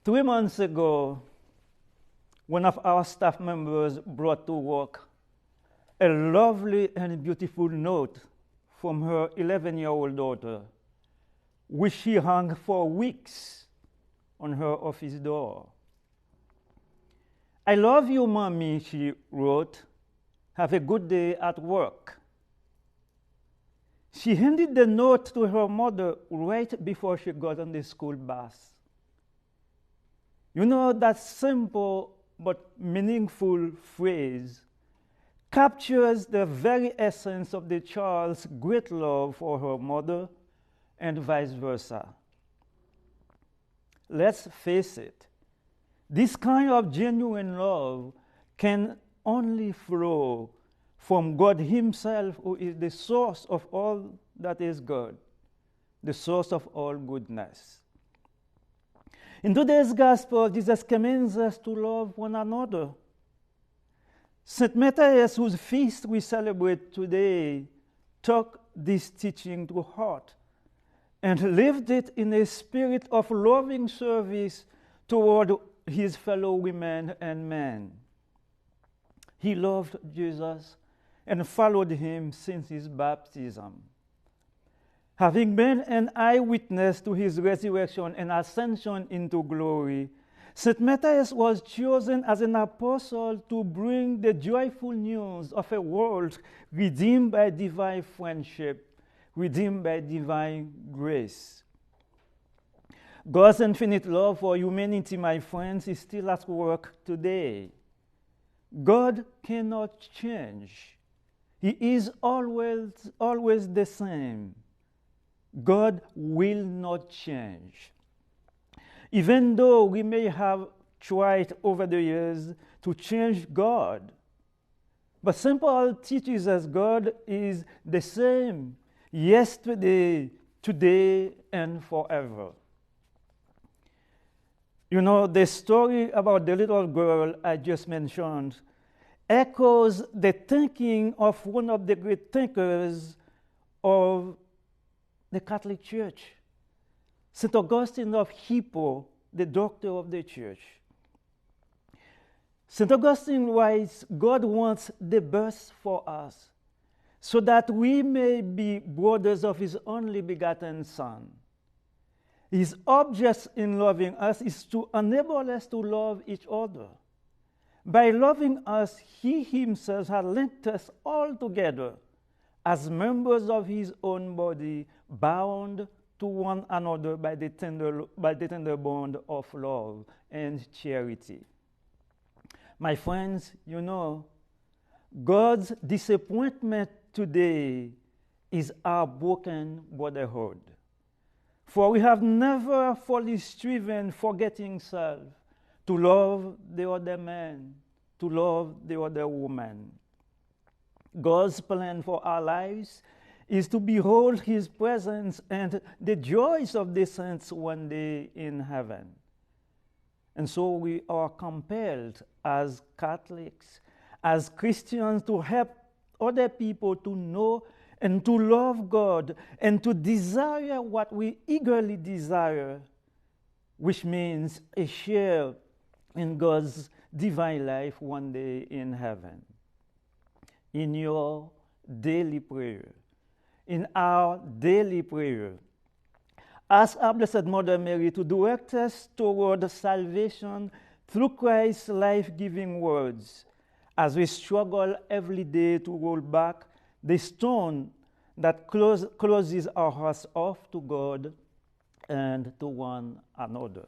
3 months ago, one of our staff members brought to work a lovely and beautiful note from her 11-year-old daughter, which she hung for weeks on her office door. "I love you, Mommy," she wrote. "Have a good day at work." She handed the note to her mother right before she got on the school bus. You know, that simple but meaningful phrase captures the very essence of the child's great love for her mother and vice versa. Let's face it, this kind of genuine love can only flow from God Himself, who is the source of all that is good, the source of all goodness. In today's gospel, Jesus commands us to love one another. Saint Matthias, whose feast we celebrate today, took this teaching to heart and lived it in a spirit of loving service toward his fellow women and men. He loved Jesus and followed him since his baptism. Having been an eyewitness to his resurrection and ascension into glory, Saint Matthias was chosen as an apostle to bring the joyful news of a world redeemed by divine friendship, redeemed by divine grace. God's infinite love for humanity, my friends, is still at work today. God cannot change. He is always the same. God will not change. Even though we may have tried over the years to change God, but St. Paul teaches us God is the same yesterday, today, and forever. You know, the story about the little girl I just mentioned echoes the thinking of one of the great thinkers of the Catholic Church, St. Augustine of Hippo, the doctor of the Church. St. Augustine writes, "God wants the best for us, so that we may be brothers of His only begotten Son. His object in loving us is to enable us to love each other. By loving us, He Himself has linked us all together as members of His own body, bound to one another by the tender bond of love and charity." My friends, you know, God's disappointment today is our broken brotherhood. For we have never fully striven, forgetting self, to love the other man, to love the other woman. God's plan for our lives is to behold His presence and the joys of the saints one day in heaven. And so we are compelled as Catholics, as Christians, to help other people to know and to love God and to desire what we eagerly desire, which means a share in God's divine life one day in heaven. In your daily prayer, in our daily prayer, ask our Blessed Mother Mary to direct us toward salvation through Christ's life-giving words, as we struggle every day to roll back the stone that closes our hearts off to God and to one another.